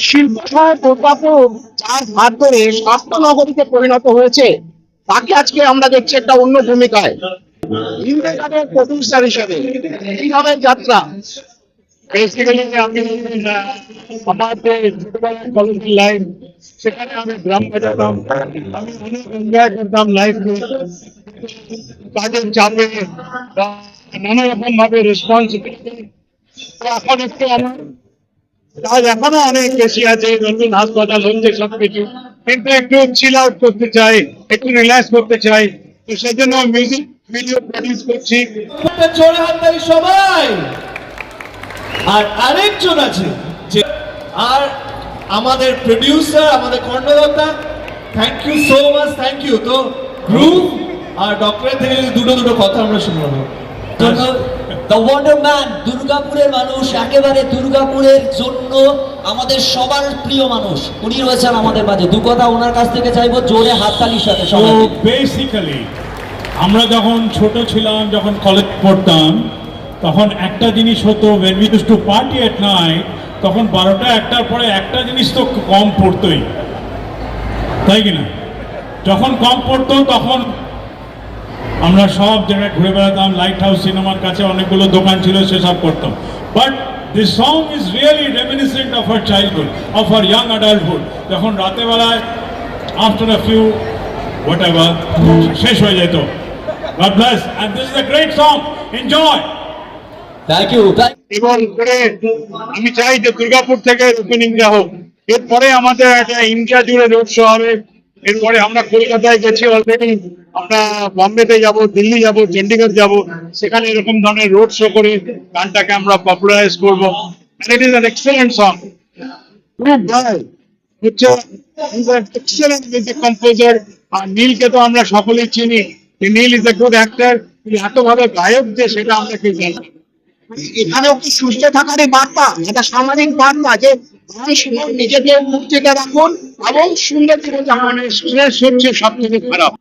শিল্পসহায় প্রকল্প যার হাত ধরে স্বাস্থ্য নগরীতে পরিণত হয়েছে, তাকে আজকে আমরা দেখছি একটা অন্য ভূমিকায় ইন্দ্রজালের প্রডিউসার হিসেবে কিভাবে যাত্রা। বেসিক্যালি আমি আমার যে ছোটবেলার কলেজের লাইফ, সেখানে আমি ড্রাম বাজাতাম, আমি অনেক এনজয় করতাম লাইফ, কাজের চাপে বা নানা রকম ভাবে রেসপন্সিবিলিটি। এখন একটু আমার কাজ এখনো অনেক বেশি আছে, নতুন হাসপাতাল হচ্ছে সবকিছু, কিন্তু একটু চিল আউট করতে চাই, একটু রিল্যাক্স করতে চাই, তো সেই জন্য মিউজিক ভিডিও প্রডিউস করছি। জোরে হাততালি সবাই। আর আরেকজন আছে যে আর আমাদের প্রোডিউসার, আমাদের কর্ণদাতা, thank you so much, thank you. তো গ্রুপ আর ডক্টরের থেকে দুটো কথা আমরা শুনবো। দ্য ওয়ান্ডার ম্যান, দুর্গাপুরের মানুষ, একেবারে দুর্গাপুরের জন্য আমাদের সবার প্রিয় মানুষ, উনি রয়েছেন আমাদের মাঝে। দু কথা ওনার কাছ থেকে চাইবো জোরে হাততালির সাথে সবাই। বেসিক্যালি আমরা যখন ছোট ছিলাম, যখন কলেজ পড়তাম, তখন একটা জিনিস হতো, when we used to party at night, তখন 12টা 1টার পরে একটা জিনিস তো কম পড়তোই, তাই কিনা? যখন কম পড়তো তখন আমরা সব জায়গায় ঘুরে বেড়াতাম, লাইট হাউস সিনেমার কাছে অনেকগুলো দোকান ছিল, সেসব করতাম। But this song is really reminiscent of our childhood, of our young adulthood. যখন রাতেবেলায় আফটার আ ফিউ হোয়াটএভার শেষ হয়ে যেত। God bless, and this is a great song. Enjoy. Thank you. এবং করে আমি চাই যে দুর্গাপুর থেকে ওপেনিংটা হোক, এরপরে আমাদের একটা ইন্ডিয়া জুড়ে রোড শো হবে। এরপরে আমরা কলকাতায় গেছি অলরেডি, আমরা বম্বেতে যাব, দিল্লি যাব, চণ্ডীগড় যাব, সেখানে এরকম ধরনের রোড শো করে গানটাকে আমরা পপুলারাইজ করবো। It is an excellent song. হচ্ছে এক্সেলেন্ট মিউজিক কম্পোজার। আর নীলকে তো আমরা সকলেই চিনি, নীল ইজ এ গুড অ্যাক্টর। এত ভালো গায়ক যে সেটা আমরা কেউ জানি। এখানেও কি সুস্থ থাকারই বার্তা, এটা সামাজিক বার্তা যে নিজেদের মুখ থেকে রাখুন এবং সুন্দর জীবনযাপনের। স্ট্রেস হচ্ছে সব থেকে খারাপ।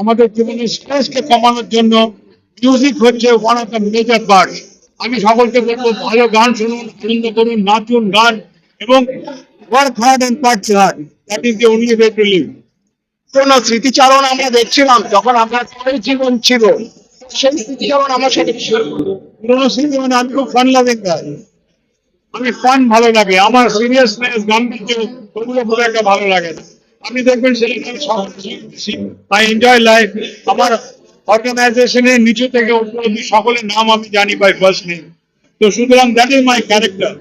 আমাদের জীবনের স্ট্রেসকে কমানোর জন্য মিউজিক হচ্ছে one of the major part. আমি সকলকে বলবো, ভালো গান শুনুন, আনন্দ করুন, নাচুন, গান, এবং work hard and party hard. That is the only way to live. কোন স্মৃতিচারণ আমরা দেখছিলাম যখন আপনার পরের জীবন ছিল, সেই স্মৃতিচারণ আমার সাথে পুরোনো স্মৃতি। মানে আমি খুব ফান লাভিং গাই, আমি ফান ভালো লাগে, আমার সিরিয়াসনেস, গাম্ভীর্য ওগুলো খুব একটা ভালো লাগে না। আপনি দেখবেন আই এনজয় লাইফ। আমার অর্গানাইজেশনের নিচু থেকে উপর অব্দি সকলের নাম আমি জানি বাই ফার্স্ট নেম। তো সুতরাং দ্যাট ইজ মাই ক্যারেক্টার।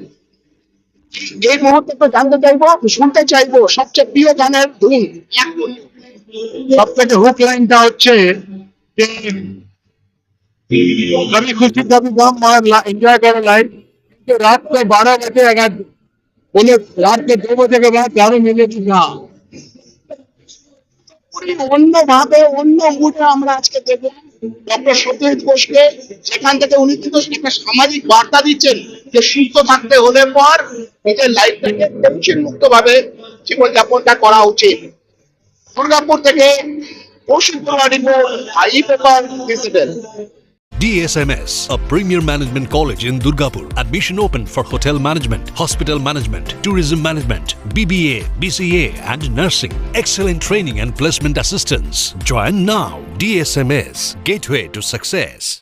এই মুহূর্তে তো জানতে চাইবো, শুনতে চাইবো সবচেয়ে প্রিয় গানের ধুন। সব থেকে হুক লাইনটা হচ্ছে যে कभी खुशी कभी गम और एंजॉय करो लाइफ। तो रात को 12 बजे अगर बोले रात के 2 बजे के बाद चारों मिलेगी कहाँ। অন্য ভাবে অন্য মুডে আমরা আজকে দেখব ডক্টর সত্যজিৎ ঘোষকে। সেখান থেকে উনি কিন্তু একটা সামাজিক বার্তা দিচ্ছেন যে সুস্থ থাকতে হলে পর নিজের লাইফটাকে টেনশন মুক্ত ভাবে জীবনযাপনটা করা উচিত। দুর্গাপুর থেকে Kaushikpura report, I paper digital. DSMS, a premier management college in Durgapur. Admission open for hotel management, hospital management, tourism management, BBA, BCA and nursing. Excellent training and placement assistance. Join now. DSMS, gateway to success.